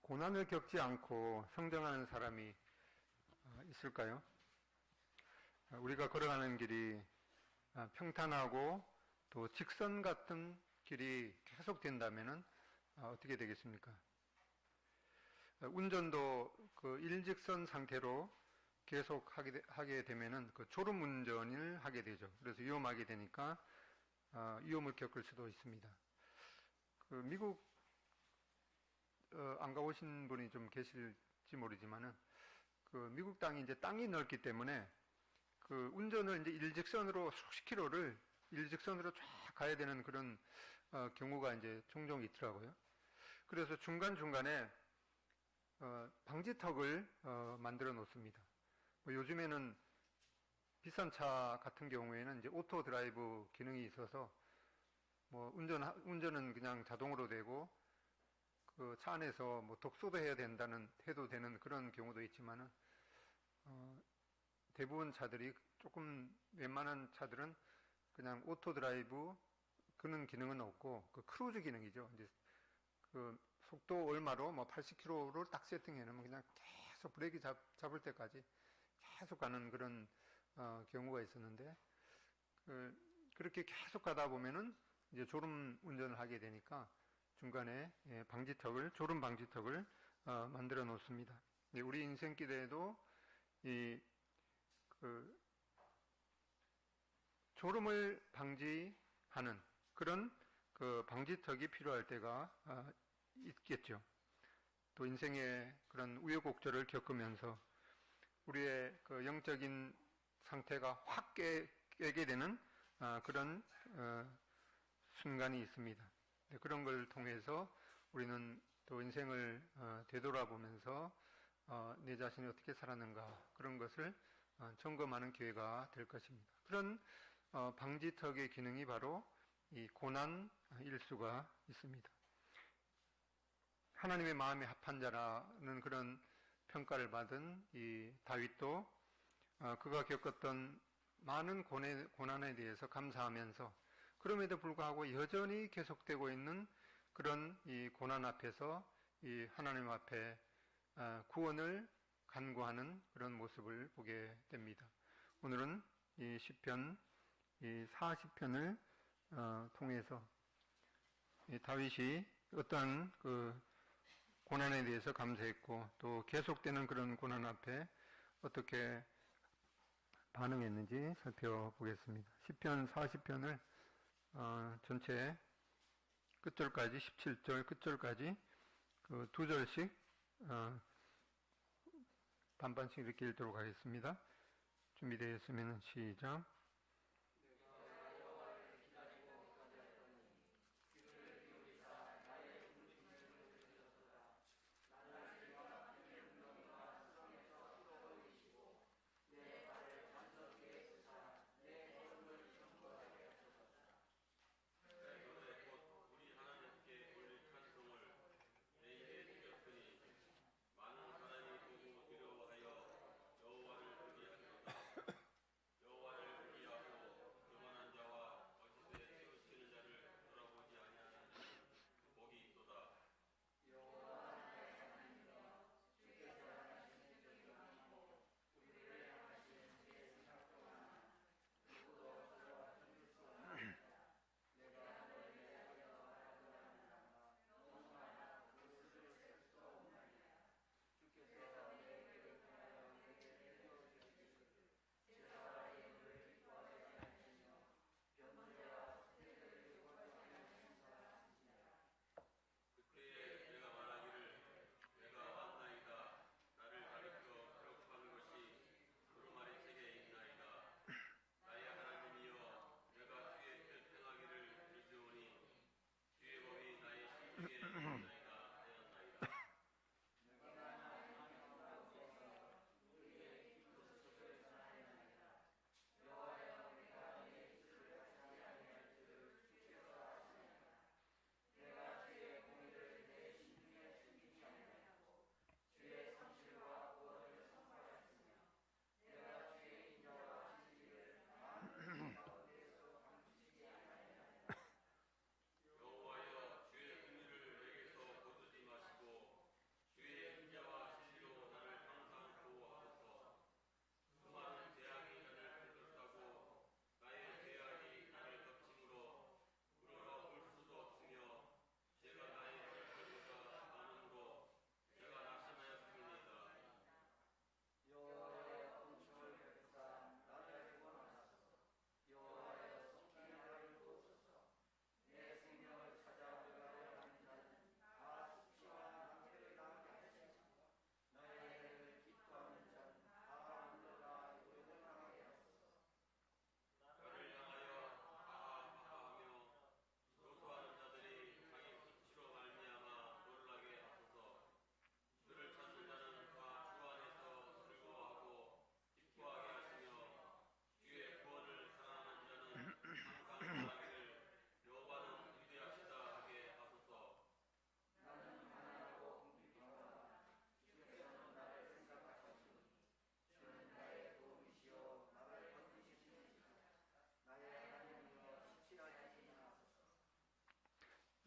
고난을 겪지 않고 성장하는 사람이 있을까요? 우리가 걸어가는 길이 평탄하고 또 직선 같은 길이 계속 된다면 어떻게 되겠습니까? 운전도 그 일직선 상태로 계속 하게 되면은 그 졸음 운전을 하게 되죠. 그래서 위험하게 되니까 위험을 겪을 수도 있습니다. 그 미국 안 가보신 분이 좀 계실지 모르지만은 그 미국 땅이 이제 땅이 넓기 때문에 그 운전을 이제 일직선으로 수십 킬로를 일직선으로 쫙 가야 되는 그런 경우가 이제 종종 있더라고요. 그래서 중간중간에 방지턱을 만들어 놓습니다. 뭐 요즘에는 비싼 차 같은 경우에는 이제 오토 드라이브 기능이 있어서 뭐 운전은 그냥 자동으로 되고 그 차 안에서 뭐 독소도 해도 되는 그런 경우도 있지만은 대부분 차들이 조금 웬만한 차들은 그냥 오토 드라이브 그런 기능은 없고 그 크루즈 기능이죠. 이제 그 속도 얼마로 뭐 80km를 딱 세팅해 놓으면 그냥 계속 브레이크 잡을 때까지 계속 가는 그런 경우가 있었는데 그렇게 계속 가다 보면은 이제 졸음 운전을 하게 되니까 중간에 졸음 방지턱을 만들어 놓습니다. 우리 인생길에도 그 졸음을 방지하는 그런 그 방지턱이 필요할 때가 있겠죠. 또 인생의 그런 우여곡절을 겪으면서 우리의 그 영적인 상태가 확 깨게 되는 그런 순간이 있습니다. 그런 걸 통해서 우리는 또 인생을 되돌아보면서 내 자신이 어떻게 살았는가 그런 것을 점검하는 기회가 될 것입니다. 그런 방지턱의 기능이 바로 이 고난일 수가 있습니다. 하나님의 마음에 합한 자라는 그런 평가를 받은 이 다윗도 그가 겪었던 많은 고난에 대해서 감사하면서 그럼에도 불구하고 여전히 계속되고 있는 그런 이 고난 앞에서 이 하나님 앞에 구원을 간구하는 그런 모습을 보게 됩니다. 오늘은 이 시편 이 40편을 통해서 이 다윗이 어떠한 그 고난에 대해서 감사했고 또 계속되는 그런 고난 앞에 어떻게 반응했는지 살펴보겠습니다. 시편 40편을 전체 끝절까지 17절 끝절까지 그 두 절씩 반반씩 이렇게 읽도록 하겠습니다. 준비되었으면 시작.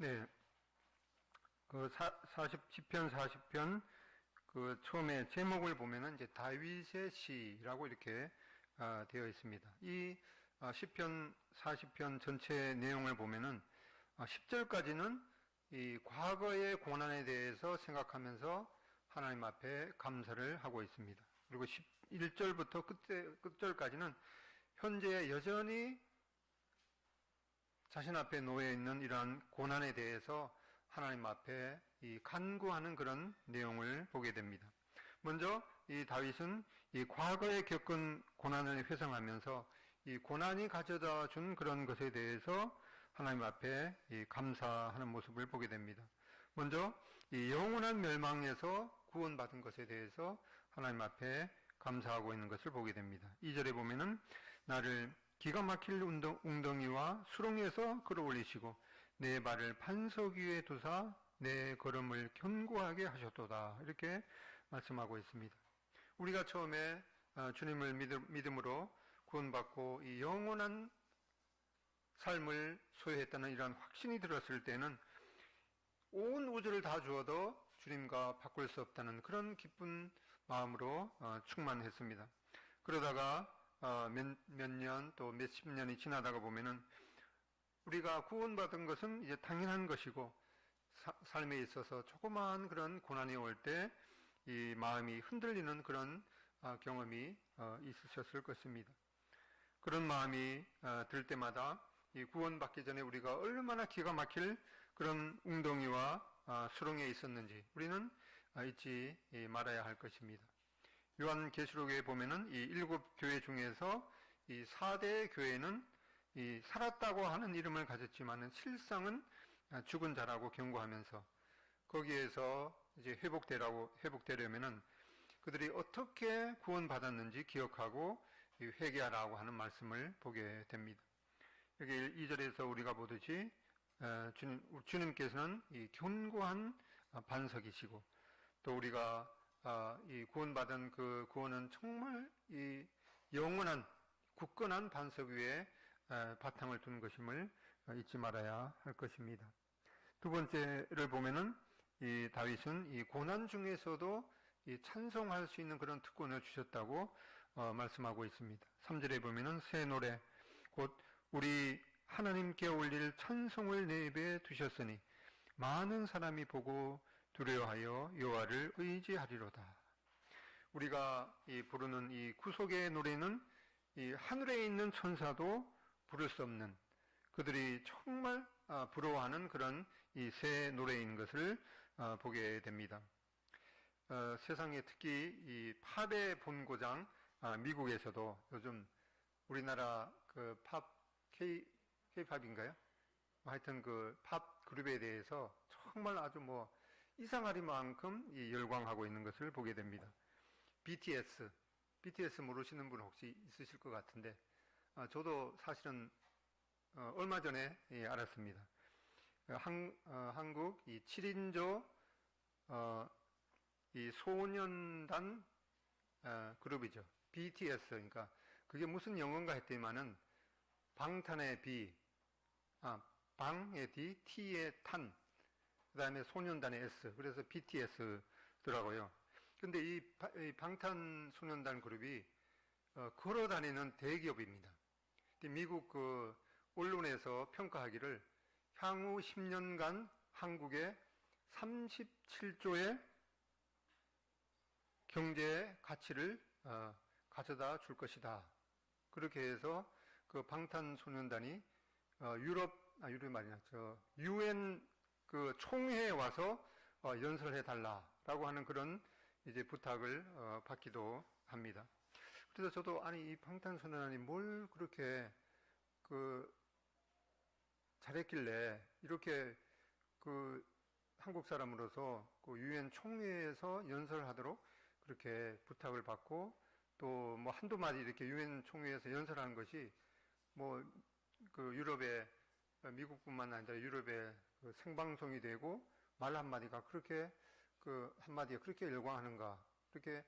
네, 그 40편, 40편, 그 처음에 제목을 보면은 이제 다윗의 시라고 이렇게 되어 있습니다. 이 10편, 40편 전체 내용을 보면은 10절까지는 이 과거의 고난에 대해서 생각하면서 하나님 앞에 감사를 하고 있습니다. 그리고 11절부터 끝절까지는 현재 여전히 자신 앞에 놓여 있는 이러한 고난에 대해서 하나님 앞에 이 간구하는 그런 내용을 보게 됩니다. 먼저 이 다윗은 이 과거에 겪은 고난을 회상하면서 이 고난이 가져다 준 그런 것에 대해서 하나님 앞에 이 감사하는 모습을 보게 됩니다. 먼저 이 영원한 멸망에서 구원받은 것에 대해서 하나님 앞에 감사하고 있는 것을 보게 됩니다. 2절에 보면은 나를 기가 막힐 웅덩이와 수렁에서 끌어올리시고 내 발을 반석 위에 두사 내 걸음을 견고하게 하셨도다. 이렇게 말씀하고 있습니다. 우리가 처음에 주님을 믿음으로 구원받고 이 영원한 삶을 소유했다는 이런 확신이 들었을 때는 온 우주를 다 주어도 주님과 바꿀 수 없다는 그런 기쁜 마음으로 충만했습니다. 그러다가 몇 년 또 몇십 년이 지나다가 보면은 우리가 구원받은 것은 이제 당연한 것이고 삶에 있어서 조그마한 그런 고난이 올 때 이 마음이 흔들리는 그런 경험이 있으셨을 것입니다. 그런 마음이 들 때마다 이 구원받기 전에 우리가 얼마나 기가 막힐 그런 웅덩이와 수렁에 있었는지 우리는 잊지 말아야 할 것입니다. 요한계시록에 보면은 이 7교회 중에서 이 4대 교회는 이 살았다고 하는 이름을 가졌지만은 실상은 죽은 자라고 경고하면서 거기에서 이제 회복되려면은 그들이 어떻게 구원받았는지 기억하고 회개하라고 하는 말씀을 보게 됩니다. 여기 2절에서 우리가 보듯이 주님께서는 이 견고한 반석이시고 또 우리가 이 구원받은 그 구원은 정말 이 영원한 굳건한 반석 위에 바탕을 둔 것임을 잊지 말아야 할 것입니다. 두 번째를 보면은 이 다윗은 이 고난 중에서도 이 찬송할 수 있는 그런 특권을 주셨다고 말씀하고 있습니다. 3절에 보면은 새 노래 곧 우리 하나님께 올릴 찬송을 내 입에 두셨으니 많은 사람이 보고 두려워하여 여호와를 의지하리로다. 우리가 이 부르는 이 구속의 노래는 이 하늘에 있는 천사도 부를 수 없는 그들이 정말 부러워하는 그런 이 새 노래인 것을 보게 됩니다. 세상에 특히 이 팝의 본고장 미국에서도 요즘 우리나라 그 팝 K-팝인가요? 하여튼 그 팝 그룹에 대해서 정말 아주 뭐 이상하리만큼 이 열광하고 있는 것을 보게 됩니다. BTS 모르시는 분 혹시 있으실 것 같은데 저도 사실은 얼마 전에 알았습니다. 한국 이 7인조 이 소년단 그룹이죠. BTS. 그러니까 그게 무슨 영어인가 했더니만은 방탄의 B, 방의 D, T의 탄, 그 다음에 소년단의 S. 그래서 BTS더라고요. 근데 이 방탄소년단 그룹이 걸어다니는 대기업입니다. 미국 그 언론에서 평가하기를 향후 10년간 한국에 37조의 경제 가치를 가져다 줄 것이다. 그렇게 해서 그 방탄소년단이 유럽 말이냐, UN 그 총회에 와서 연설해 달라라고 하는 그런 이제 부탁을 받기도 합니다. 그래서 저도 아니 이 방탄소년단이 뭘 그렇게 그 잘했길래 이렇게 그 한국 사람으로서 그 UN 총회에서 연설하도록 그렇게 부탁을 받고 또 뭐 한두 마디 이렇게 UN 총회에서 연설하는 것이 뭐 그 유럽의 미국뿐만 아니라 유럽의 그 생방송이 되고 말 한마디가 그렇게 그 한마디가 그렇게 열광하는가 그렇게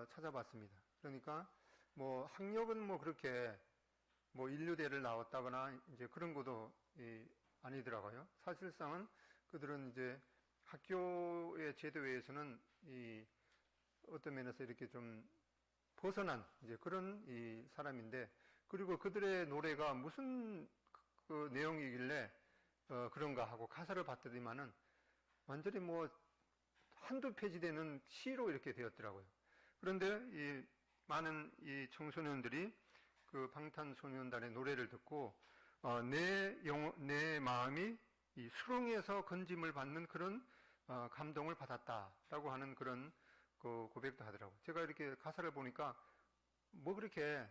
찾아봤습니다. 그러니까 뭐 학력은 뭐 그렇게 뭐 인류대를 나왔다거나 이제 그런 것도 아니더라고요. 사실상은 그들은 이제 학교의 제도에서는 이 어떤 면에서 이렇게 좀 벗어난 이제 그런 이 사람인데, 그리고 그들의 노래가 무슨 그 내용이길래 그런가 하고 가사를 봤더니만은 완전히 뭐 한두 페이지 되는 시로 이렇게 되었더라고요. 그런데 이 많은 이 청소년들이 그 방탄소년단의 노래를 듣고 내 마음이 이 수렁에서 건짐을 받는 그런 감동을 받았다라고 하는 그런 그 고백도 하더라고요. 제가 이렇게 가사를 보니까 뭐 그렇게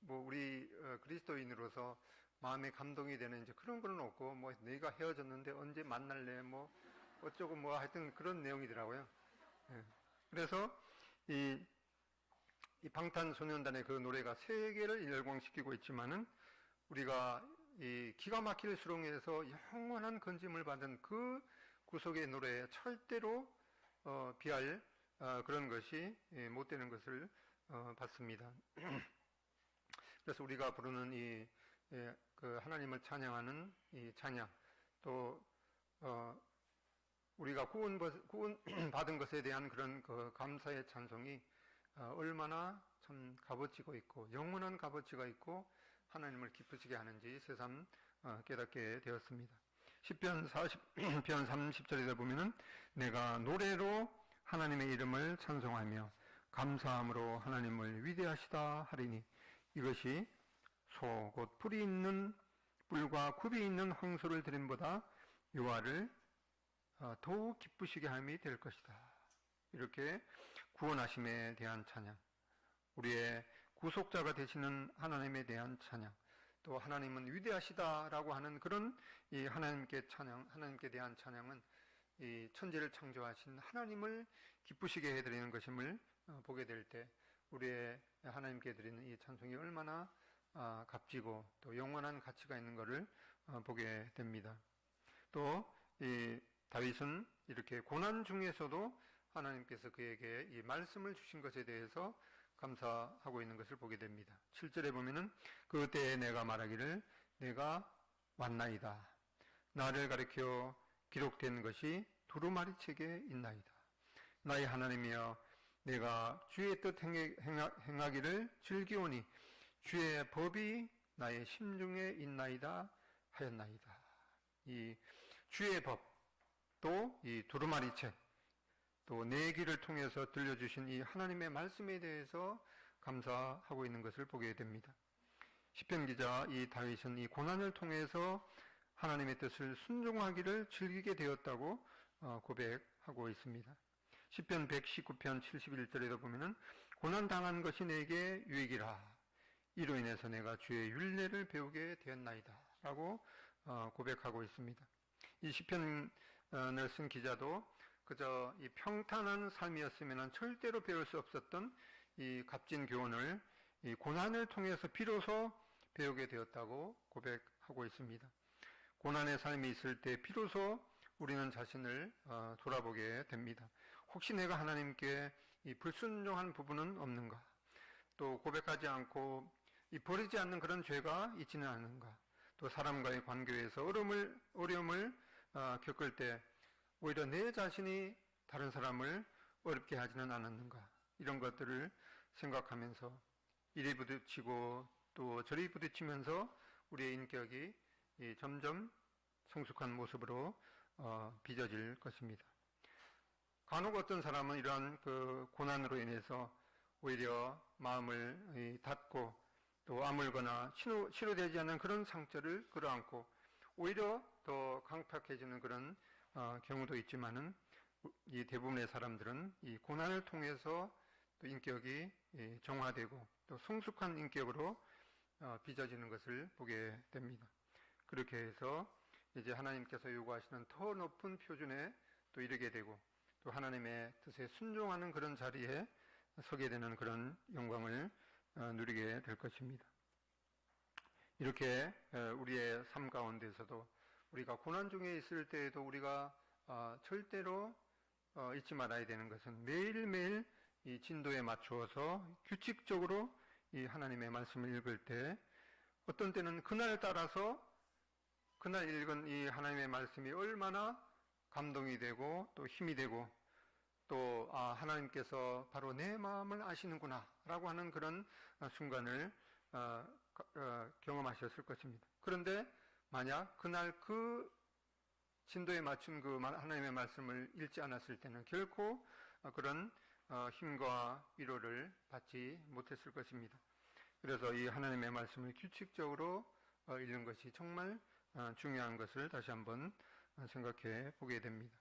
뭐 우리 그리스도인으로서 마음에 감동이 되는 이제 그런 건 없고, 뭐 네가 헤어졌는데 언제 만날래 뭐 어쩌고 뭐 하여튼 그런 내용이더라고요. 예. 그래서 이 방탄소년단의 그 노래가 세계를 열광시키고 있지만은 우리가 이 기가 막힐 수렁에서 영원한 건짐을 받은 그 구속의 노래에 절대로 비할 그런 것이 못 되는 것을 봤습니다. 그래서 우리가 부르는 그 하나님을 찬양하는 이 찬양, 또 우리가 구원 받은 것에 대한 그런 그 감사의 찬송이 얼마나 참 값어치고 있고 영원한 값어치가 있고 하나님을 기쁘시게 하는지 새삼 깨닫게 되었습니다. 시편 40편 30절에 보면은 내가 노래로 하나님의 이름을 찬송하며 감사함으로 하나님을 위대하시다 하리니 이것이 소 곧 풀이 있는 뿔과 굽이 있는 황소를 드림보다 여호와를 더욱 기쁘시게 함이 될 것이다. 이렇게 구원하심에 대한 찬양, 우리의 구속자가 되시는 하나님에 대한 찬양, 또 하나님은 위대하시다라고 하는 그런 이 하나님께 대한 찬양은 이 천지를 창조하신 하나님을 기쁘시게 해드리는 것임을 보게 될 때 우리의 하나님께 드리는 이 찬송이 얼마나 값지고 또 영원한 가치가 있는 것을 보게 됩니다. 또 이 다윗은 이렇게 고난 중에서도 하나님께서 그에게 이 말씀을 주신 것에 대해서 감사하고 있는 것을 보게 됩니다. 7절에 보면은 그때에 내가 말하기를 내가 왔나이다. 나를 가리켜 기록된 것이 두루마리 책에 있나이다. 나의 하나님이여 내가 주의 뜻 행하기를 즐기오니 주의 법이 나의 심중에 있나이다 하였나이다. 이 주의 법, 또 이 두루마리 책, 또 내 귀를 통해서 들려주신 이 하나님의 말씀에 대해서 감사하고 있는 것을 보게 됩니다. 시편 기자 이 다윗은 이 고난을 통해서 하나님의 뜻을 순종하기를 즐기게 되었다고 고백하고 있습니다. 시편 119편 71절에도 보면은 고난 당한 것이 내게 유익이라 이로 인해서 내가 주의 율례를 배우게 되었나이다 라고 고백하고 있습니다. 이 시편을 쓴 기자도 그저 이 평탄한 삶이었으면 절대로 배울 수 없었던 이 값진 교훈을 이 고난을 통해서 비로소 배우게 되었다고 고백하고 있습니다. 고난의 삶이 있을 때 비로소 우리는 자신을 돌아보게 됩니다. 혹시 내가 하나님께 이 불순종한 부분은 없는가? 또 고백하지 않고 이 버리지 않는 그런 죄가 있지는 않은가? 또 사람과의 관계에서 어려움을 겪을 때 오히려 내 자신이 다른 사람을 어렵게 하지는 않았는가? 이런 것들을 생각하면서 이리 부딪히고 또 저리 부딪히면서 우리의 인격이 점점 성숙한 모습으로 빚어질 것입니다. 간혹 어떤 사람은 이러한 그 고난으로 인해서 오히려 마음을 닫고 또 아물거나 치료되지 않는 그런 상처를 끌어안고 오히려 더 강팍해지는 그런 경우도 있지만은 이 대부분의 사람들은 이 고난을 통해서 또 인격이 정화되고 또 성숙한 인격으로 빚어지는 것을 보게 됩니다. 그렇게 해서 이제 하나님께서 요구하시는 더 높은 표준에 또 이르게 되고 또 하나님의 뜻에 순종하는 그런 자리에 서게 되는 그런 영광을 누리게 될 것입니다. 이렇게 우리의 삶 가운데서도 우리가 고난 중에 있을 때에도 우리가 절대로 잊지 말아야 되는 것은 매일매일 이 진도에 맞추어서 규칙적으로 이 하나님의 말씀을 읽을 때 어떤 때는 그날 따라서 그날 읽은 이 하나님의 말씀이 얼마나 감동이 되고 또 힘이 되고 또 하나님께서 바로 내 마음을 아시는구나 라고 하는 그런 순간을 경험하셨을 것입니다. 그런데 만약 그날 그 진도에 맞춘 그 하나님의 말씀을 읽지 않았을 때는 결코 그런 힘과 위로를 받지 못했을 것입니다. 그래서 이 하나님의 말씀을 규칙적으로 읽는 것이 정말 중요한 것을 다시 한번 생각해 보게 됩니다.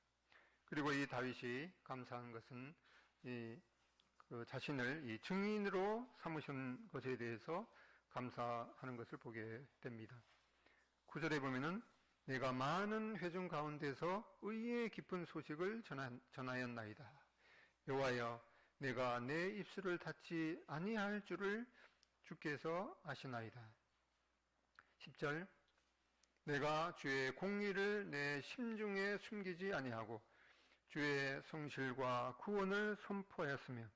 그리고 이 다윗이 감사한 것은 그 자신을 이 증인으로 삼으신 것에 대해서 감사하는 것을 보게 됩니다. 9절에 보면은 내가 많은 회중 가운데서 의의 깊은 소식을 전하였나이다. 여호와여, 내가 내 입술을 닫지 아니할 줄을 주께서 아시나이다. 10절 내가 주의 공의를 내 심중에 숨기지 아니하고 주의 성실과 구원을 선포하였으며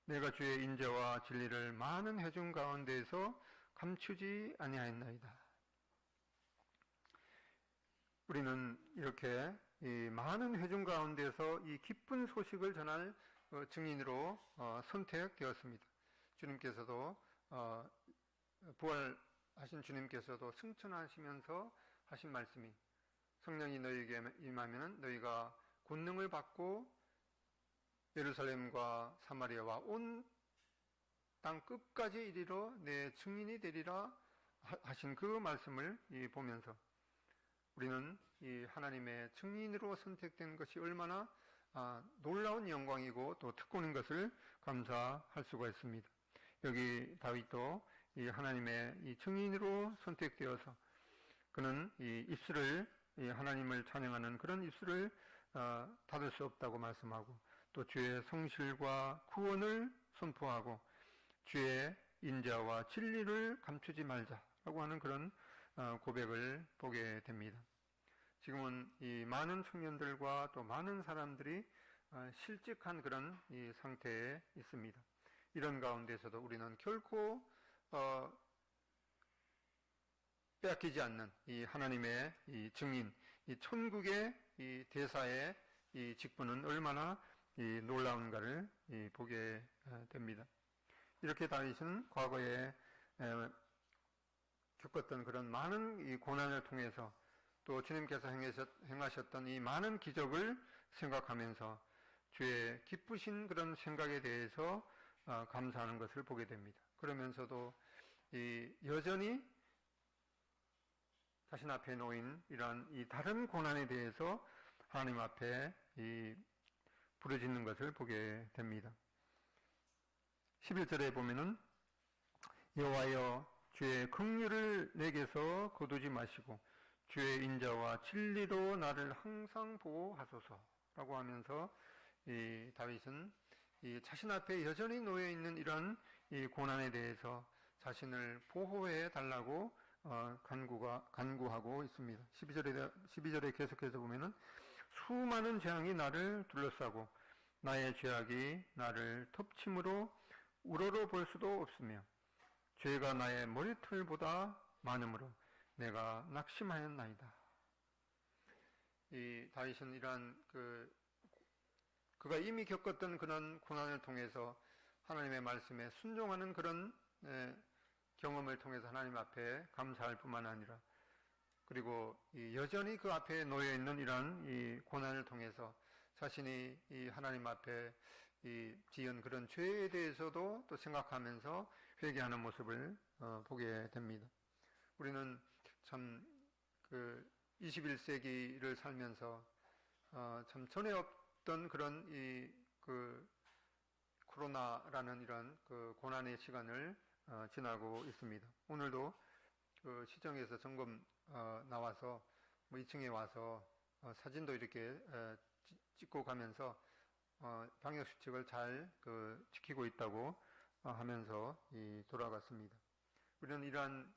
내가 주의 인자와 진리를 많은 회중 가운데에서 감추지 아니하였나이다. 우리는 이렇게 이 많은 회중 가운데서 이 기쁜 소식을 전할 증인으로 선택되었습니다. 주님께서도 부활하신 주님께서도 승천하시면서 하신 말씀이 성령이 너희에게 임하면 너희가 권능을 받고 예루살렘과 사마리아와 온 땅 끝까지 이르러 내 증인이 되리라 하신 그 말씀을 보면서 우리는 이 하나님의 증인으로 선택된 것이 얼마나 놀라운 영광이고 또 특권인 것을 감사할 수가 있습니다. 여기 다윗도 이 하나님의 이 증인으로 선택되어서 그는 이 입술을 이 하나님을 찬양하는 그런 입술을 닫을 수 없다고 말씀하고 또 주의 성실과 구원을 선포하고 주의 인자와 진리를 감추지 말자라고 하는 그런 고백을 보게 됩니다. 지금은 이 많은 청년들과 또 많은 사람들이 실직한 그런 이 상태에 있습니다. 이런 가운데서도 우리는 결코 빼앗기지 않는 이 하나님의 이 증인, 이 천국의 이 대사의 이 직분은 얼마나 이 놀라운가를 보게 됩니다. 이렇게 다윗은 과거에 겪었던 그런 많은 이 고난을 통해서 또 주님께서 행하셨던 이 많은 기적을 생각하면서 주의 기쁘신 그런 생각에 대해서 감사하는 것을 보게 됩니다. 그러면서도 여전히 자신 앞에 놓인 이러한 이 다른 고난에 대해서 하나님 앞에 부르짖는 것을 보게 됩니다. 11절에 보면은 여호와여 주의 긍휼을 내게서 거두지 마시고 주의 인자와 진리로 나를 항상 보호하소서라고 하면서 이 다윗은 이 자신 앞에 여전히 놓여 있는 이런 이 고난에 대해서 자신을 보호해 달라고 간구하고 있습니다. 12절에 계속해서 보면은 수많은 재앙이 나를 둘러싸고 나의 죄악이 나를 덮침으로 우러러 볼 수도 없으며 죄가 나의 머리털보다 많으므로 내가 낙심하였나이다. 이 다윗은 이러한 그가 이미 겪었던 그런 고난을 통해서 하나님의 말씀에 순종하는 그런 경험을 통해서 하나님 앞에 감사할 뿐만 아니라 그리고 여전히 그 앞에 놓여 있는 이러한 이 고난을 통해서 자신이 이 하나님 앞에 지은 그런 죄에 대해서도 또 생각하면서 회개하는 모습을 보게 됩니다. 우리는 참 21세기를 살면서 참 전에 없던 그런 코로나라는 이런 고난의 시간을 지나고 있습니다. 오늘도 시청에서 점검 나와서 2층에 와서 사진도 이렇게 찍고 가면서 방역 수칙을 잘 지키고 있다고 하면서 돌아갔습니다. 우리는 이러한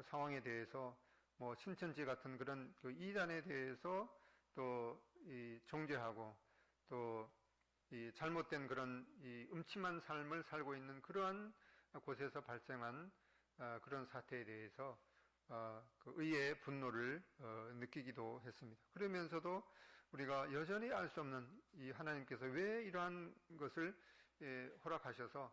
상황에 대해서 신천지 같은 그런 이단에 대해서 또 정죄하고 또 잘못된 그런 음침한 삶을 살고 있는 그러한 곳에서 발생한 그런 사태에 대해서 그 의의 분노를 느끼기도 했습니다. 그러면서도 우리가 여전히 알 수 없는 이 하나님께서 왜 이러한 것을 허락하셔서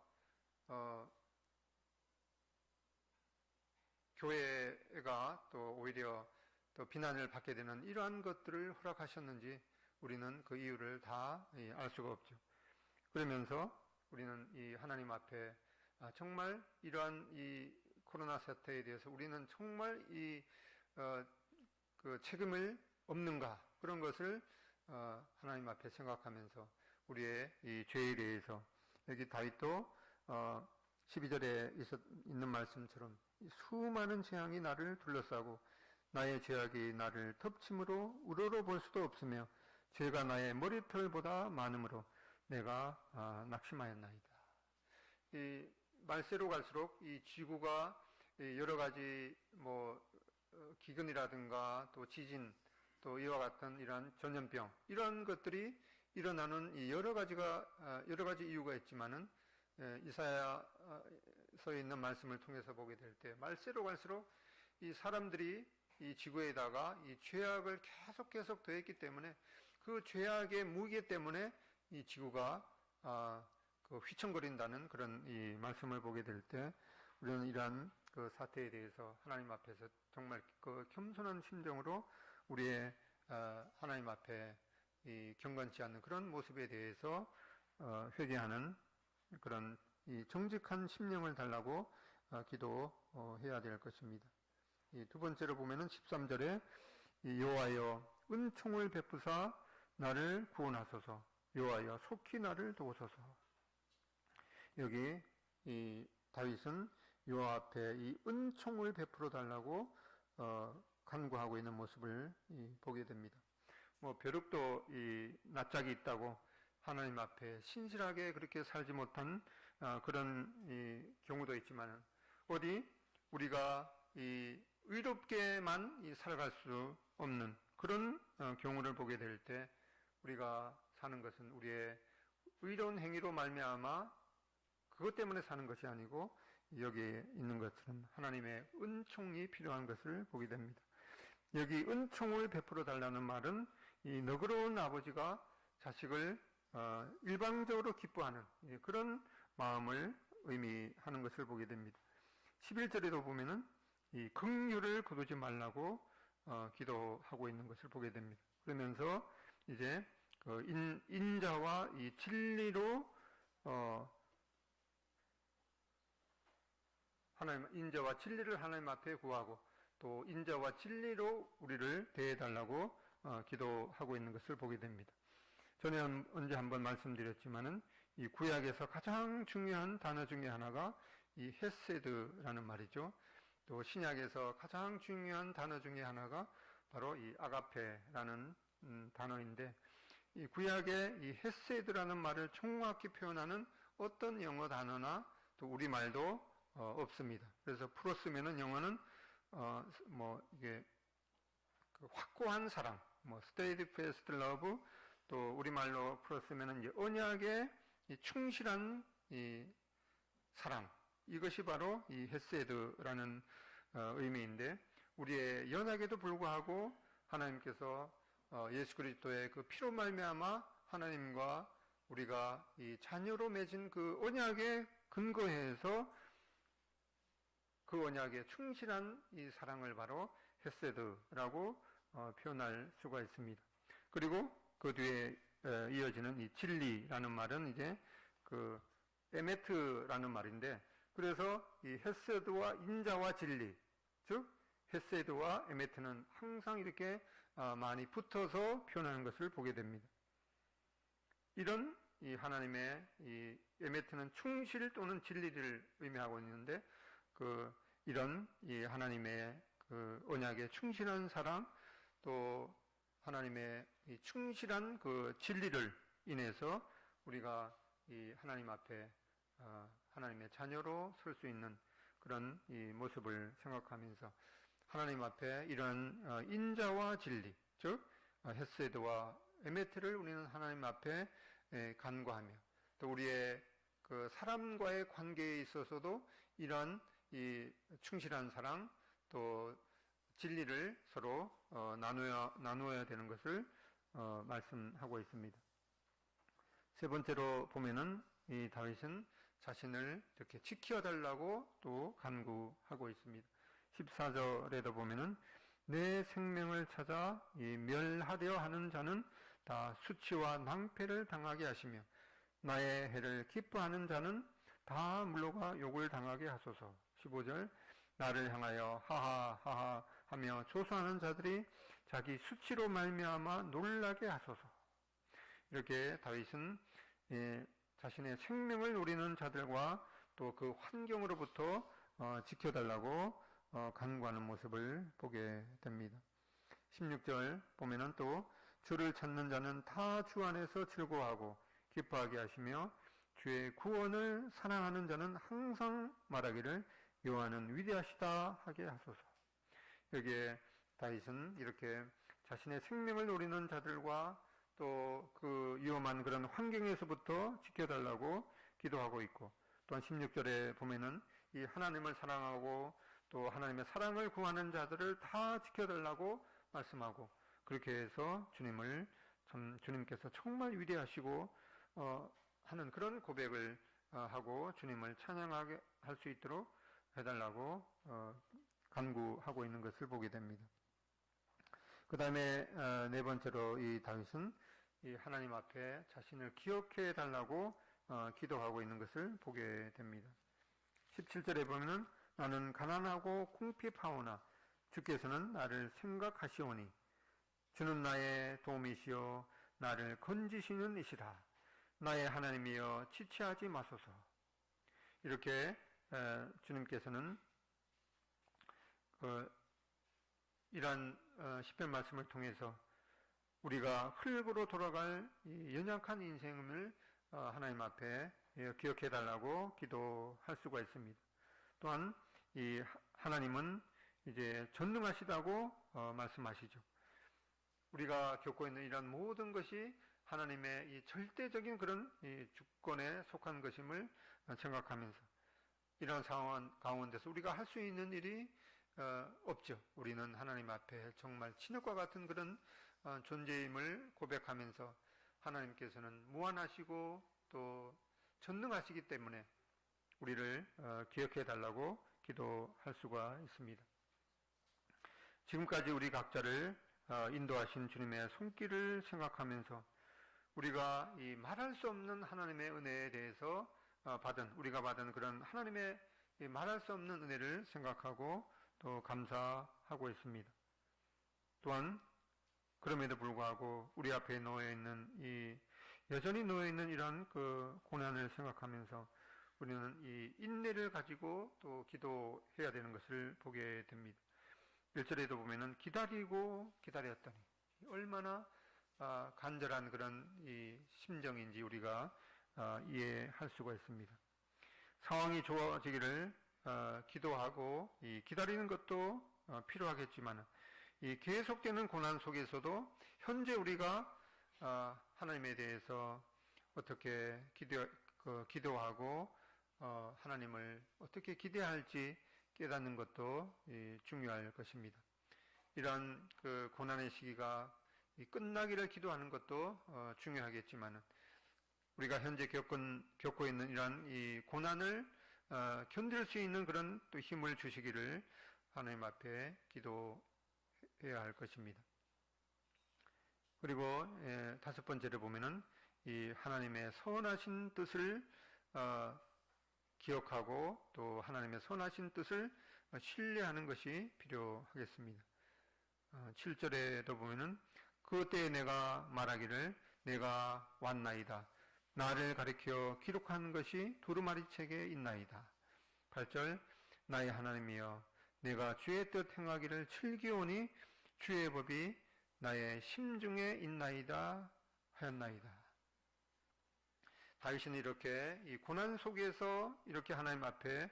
교회가 또 오히려 또 비난을 받게 되는 이러한 것들을 허락하셨는지 우리는 그 이유를 다 알 수가 없죠. 그러면서 우리는 이 하나님 앞에 정말 이러한 이 코로나 사태에 대해서 우리는 정말 그 책임을 없는가 그런 것을 하나님 앞에 생각하면서 우리의 이 죄에 대해서 여기 다윗도 12절에 있는 말씀처럼 수많은 재앙이 나를 둘러싸고 나의 죄악이 나를 덮침으로 우러러 볼 수도 없으며 죄가 나의 머리털보다 많으므로 내가 낙심하였나이다. 이 말세로 갈수록 이 지구가 여러 가지 기근이라든가 또 지진 또 이와 같은 이러한 전염병 이런 것들이 일어나는 이 여러 가지 이유가 있지만은 이사야서에 있는 말씀을 통해서 보게 될 때 말세로 갈수록 이 사람들이 이 지구에다가 이 죄악을 계속 더했기 때문에 그 죄악의 무게 때문에 이 지구가 그 휘청거린다는 그런 이 말씀을 보게 될 때 우리는 이러한 그 사태에 대해서 하나님 앞에서 정말 그 겸손한 심정으로 우리의 하나님 앞에 이 경건치 않는 그런 모습에 대해서 회개하는 그런 이 정직한 심령을 달라고 기도해야 될 것입니다. 이 두 번째로 보면은 13절에 여호와여 은총을 베푸사 나를 구원하소서 여호와여 속히 나를 도우소서. 여기 이 다윗은 여호와 앞에 이 은총을 베풀어 달라고 간구하고 있는 모습을 보게 됩니다. 벼룩도 이 낯짝이 있다고 하나님 앞에 신실하게 그렇게 살지 못한 그런 이 경우도 있지만 어디 우리가 이 의롭게만 살아갈 수 없는 그런 경우를 보게 될 때 우리가 사는 것은 우리의 의로운 행위로 말미암아 그것 때문에 사는 것이 아니고 여기에 있는 것처럼 하나님의 은총이 필요한 것을 보게 됩니다. 여기 은총을 베풀어 달라는 말은 이 너그러운 아버지가 자식을 일방적으로 기뻐하는 그런 마음을 의미하는 것을 보게 됩니다. 11절에도 보면은 이 긍휼을 거두지 말라고 기도하고 있는 것을 보게 됩니다. 그러면서 이제 그 인자와 이 진리로 인자와 진리를 하나님 앞에 구하고 또 인자와 진리로 우리를 대해달라고 기도하고 있는 것을 보게 됩니다. 전에 언제 한번 말씀드렸지만은 이 구약에서 가장 중요한 단어 중에 하나가 이 헤세드라는 말이죠. 또 신약에서 가장 중요한 단어 중에 하나가 바로 이 아가페라는 단어인데 이 구약의 이 헤세드라는 말을 정확히 표현하는 어떤 영어 단어나 또 우리말도 없습니다. 그래서 풀어 쓰면은 영어는 이게 그 확고한 사랑, steadfast love, 또 우리말로 풀어 쓰면은 이제 언약의 이 충실한 이 사랑, 이것이 바로 이 헤세드라는 의미인데 우리의 연약에도 불구하고 하나님께서 예수 그리스도의 그 피로 말미암아 하나님과 우리가 이 자녀로 맺은 그 언약에 근거해서 그 언약에 충실한 이 사랑을 바로 헤세드라고 표현할 수가 있습니다. 그리고 그 뒤에 이어지는 이 진리라는 말은 이제 그 에메트라는 말인데 그래서 이 헤세드와 인자와 진리, 즉 헤세드와 에메트는 항상 이렇게 많이 붙어서 표현하는 것을 보게 됩니다. 이런 이 하나님의 이 에메트는 충실 또는 진리를 의미하고 있는데 이런 이 하나님의 그 언약에 충실한 사랑 또 하나님의 이 충실한 그 진리를 인해서 우리가 이 하나님 앞에 하나님의 자녀로 설 수 있는 그런 이 모습을 생각하면서 하나님 앞에 이런 인자와 진리, 즉 헤세드와 에메트를 우리는 하나님 앞에 간구하며 또 우리의 그 사람과의 관계에 있어서도 이런 이 충실한 사랑 또 진리를 서로 나누어야 되는 것을 말씀하고 있습니다. 세 번째로 보면은 이 다윗은 자신을 이렇게 지켜달라고 또 간구하고 있습니다. 14절에도 보면은 내 생명을 찾아 멸하려 하는 자는 다 수치와 낭패를 당하게 하시며 나의 해를 기뻐하는 자는 다 물러가 욕을 당하게 하소서. 15절 나를 향하여 하하하하 하며 조소하는 자들이 자기 수치로 말미암아 놀라게 하소서. 이렇게 다윗은 자신의 생명을 노리는 자들과 또 그 환경으로부터 지켜달라고 간구하는 모습을 보게 됩니다. 16절 보면은 또 주를 찾는 자는 다 주 안에서 즐거워하고 기뻐하게 하시며 주의 구원을 사랑하는 자는 항상 말하기를 여호와는 위대하시다 하게 하소서. 여기에 다윗은 이렇게 자신의 생명을 노리는 자들과 또 그 위험한 그런 환경에서부터 지켜달라고 기도하고 있고, 또한 16절에 보면은 이 하나님을 사랑하고 또 하나님의 사랑을 구하는 자들을 다 지켜달라고 말씀하고, 그렇게 해서 주님께서 정말 위대하시고 하는 그런 고백을 하고 주님을 찬양하게 할 수 있도록 해달라고 간구하고 있는 것을 보게 됩니다. 그 다음에 네 번째로 이 다윗은 이 하나님 앞에 자신을 기억해 달라고 기도하고 있는 것을 보게 됩니다. 17절에 보면은 나는 가난하고 궁핍하오나 주께서는 나를 생각하시오니 주는 나의 도움이시요 나를 건지시는 이시라. 나의 하나님이여 지체하지 마소서. 이렇게 주님께서는 이러한 시편 말씀을 통해서 우리가 흙으로 돌아갈 이 연약한 인생을 하나님 앞에 기억해 달라고 기도할 수가 있습니다. 또한 이 하나님은 이제 전능하시다고 말씀하시죠. 우리가 겪고 있는 이런 모든 것이 하나님의 이 절대적인 그런 이 주권에 속한 것임을 생각하면서 이런 상황 가운데서 우리가 할 수 있는 일이 없죠. 우리는 하나님 앞에 정말 진흙과 같은 그런 존재임을 고백하면서 하나님께서는 무한하시고 또 전능하시기 때문에 우리를 기억해 달라고 기도할 수가 있습니다. 지금까지 우리 각자를 인도하신 주님의 손길을 생각하면서 우리가 이 말할 수 없는 하나님의 은혜에 대해서 우리가 받은 그런 하나님의 말할 수 없는 은혜를 생각하고 또 감사하고 있습니다. 또한 그럼에도 불구하고 우리 앞에 여전히 놓여 있는 이러한 그 고난을 생각하면서 우리는 이 인내를 가지고 또 기도해야 되는 것을 보게 됩니다. 1절에도 보면은 기다리고 기다렸더니 얼마나 간절한 그런 이 심정인지 우리가 이해할 수가 있습니다. 상황이 좋아지기를 기도하고 이 기다리는 것도 필요하겠지만 이 계속되는 고난 속에서도 현재 우리가 하나님에 대해서 어떻게 기도하고 하나님을 어떻게 기대할지 깨닫는 것도 중요할 것입니다. 이러한 그 고난의 시기가 끝나기를 기도하는 것도 중요하겠지만 우리가 현재 겪고 있는 이러한 이 고난을 견딜 수 있는 그런 또 힘을 주시기를 하나님 앞에 기도해야 할 것입니다. 그리고 다섯 번째로 보면은 이 하나님의 선하신 뜻을 기억하고 또 하나님의 선하신 뜻을 신뢰하는 것이 필요하겠습니다. 7절에도 보면은 그때에 내가 말하기를 내가 왔나이다. 나를 가리켜 기록한 것이 두루마리 책에 있나이다. 8절 나의 하나님이여 내가 주의 뜻 행하기를 즐기오니 주의 법이 나의 심중에 있나이다 하였나이다. 다윗은 이렇게 이 고난 속에서 이렇게 하나님 앞에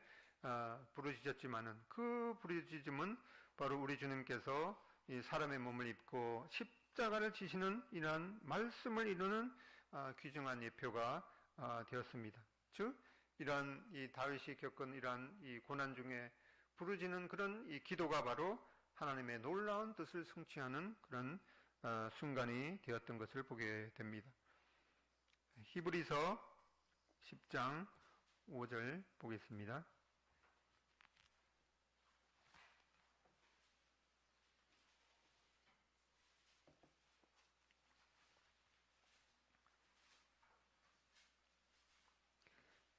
부르짖었지만은 그 부르짖음은 바로 우리 주님께서 이 사람의 몸을 입고 십자가를 지시는 이러한 말씀을 이루는 귀중한 예표가 되었습니다. 즉 이러한 이 다윗이 겪은 이러한 이 고난 중에 부르짖는 그런 이 기도가 바로 하나님의 놀라운 뜻을 성취하는 그런 순간이 되었던 것을 보게 됩니다. 히브리서 10장 5절 보겠습니다.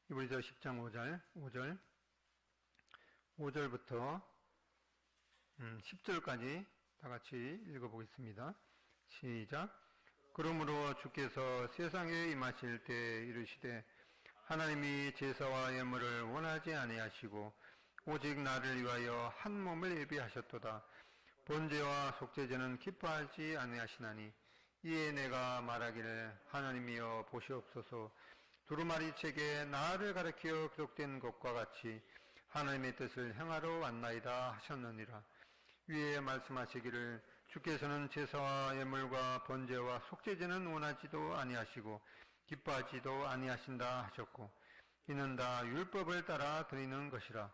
히브리서 10장 5절부터 10절까지 다 같이 읽어보겠습니다. 시작. 그러므로 주께서 세상에 임하실 때 이르시되 하나님이 제사와 예물을 원하지 아니하시고 오직 나를 위하여 한 몸을 예비하셨도다. 번제와 속죄제는 기뻐하지 아니하시나니 이에 내가 말하기를 하나님이여 보시옵소서. 두루마리 책에 나를 가리켜 기록된 것과 같이 하나님의 뜻을 행하러 왔나이다 하셨느니라. 위에 말씀하시기를 주께서는 제사와 예물과 번제와 속죄제는 원하지도 아니하시고 기뻐하지도 아니하신다 하셨고 이는 다 율법을 따라 드리는 것이라.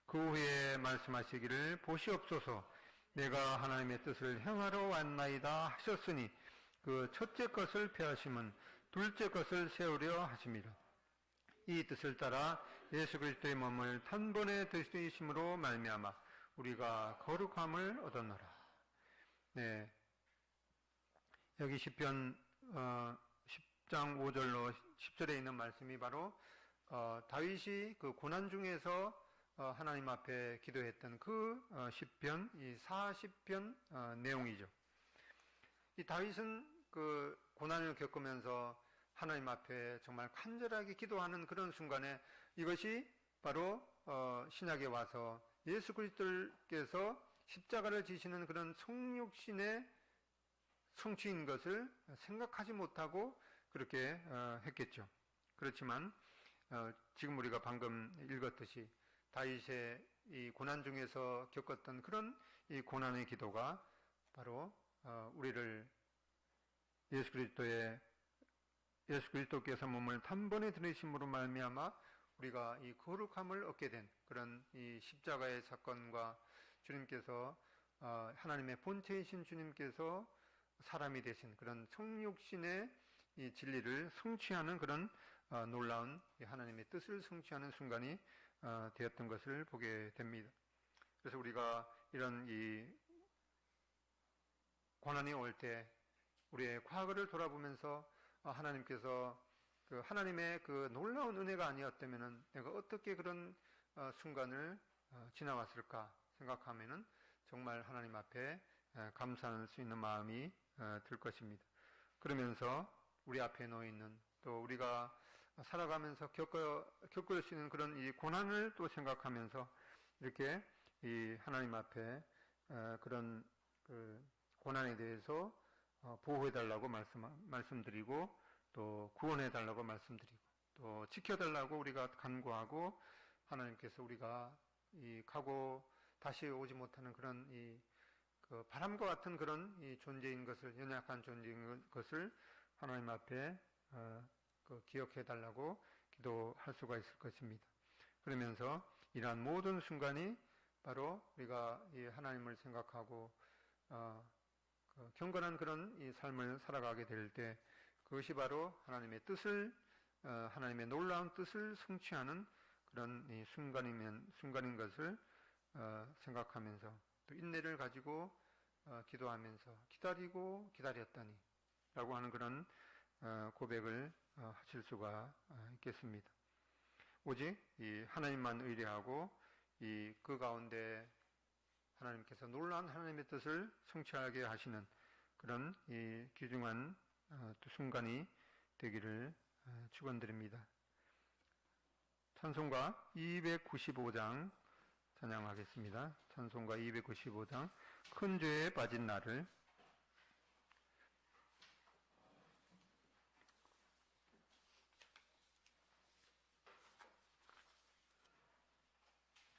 그 후에 말씀하시기를 보시옵소서. 내가 하나님의 뜻을 행하러 왔나이다 하셨으니 그 첫째 것을 폐하심은 둘째 것을 세우려 하심이라. 이 뜻을 따라 예수 그리스도의 몸을 단번에 드시심으로 말미암아 우리가 거룩함을 얻었노라. 네, 여기 시편 10장 5절로 10절에 있는 말씀이 바로 다윗이 그 고난 중에서 하나님 앞에 기도했던 그 시편, 이 40편 내용이죠. 이 다윗은 그 고난을 겪으면서 하나님 앞에 정말 간절하게 기도하는 그런 순간에 이것이 바로 신약에 와서 예수 그리스도께서 십자가를 지시는 그런 성육신의 성취인 것을 생각하지 못하고 그렇게 했겠죠. 그렇지만 지금 우리가 방금 읽었듯이 다윗의 이 고난 중에서 겪었던 그런 이 고난의 기도가 바로 우리를 예수 그리스도께서 몸을 단번에 들이심으로 말미암아 우리가 이 거룩함을 얻게 된 그런 이 십자가의 사건과 주님께서 하나님의 본체이신 주님께서 사람이 되신 그런 성육신의 이 진리를 성취하는 그런 놀라운 하나님의 뜻을 성취하는 순간이 되었던 것을 보게 됩니다. 그래서 우리가 이런 이 고난이 올 때 우리의 과거를 돌아보면서 하나님께서 그 하나님의 그 놀라운 은혜가 아니었다면은 내가 어떻게 그런 순간을 지나왔을까 생각하면은 정말 하나님 앞에 감사할 수 있는 마음이 들 것입니다. 그러면서 우리 앞에 놓여 있는 또 우리가 살아가면서 겪을 수 있는 그런 이 고난을 또 생각하면서 이렇게 이 하나님 앞에 그런 그 고난에 대해서 보호해달라고 말씀드리고 또 구원해달라고 말씀드리고 또 지켜달라고 우리가 간구하고 하나님께서 우리가 이 가고 다시 오지 못하는 그런 그 바람과 같은 그런 이 존재인 것을 연약한 존재인 것을 하나님 앞에 그 기억해달라고 기도할 수가 있을 것입니다. 그러면서 이러한 모든 순간이 바로 우리가 이 하나님을 생각하고 그 경건한 그런 이 삶을 살아가게 될 때 그것이 바로 하나님의 뜻을 하나님의 놀라운 뜻을 성취하는 그런 이 순간인 것을 생각하면서 또 인내를 가지고 기도하면서 기다리고 기다렸다니 라고 하는 그런 고백을 하실 수가 있겠습니다. 오직 이 하나님만 의뢰하고 이 그 가운데 하나님께서 놀라운 하나님의 뜻을 성취하게 하시는 그런 이 귀중한 순간이 되기를 축원드립니다. 찬송가 295장 찬양하겠습니다. 찬송가 295장 큰 죄에 빠진 나를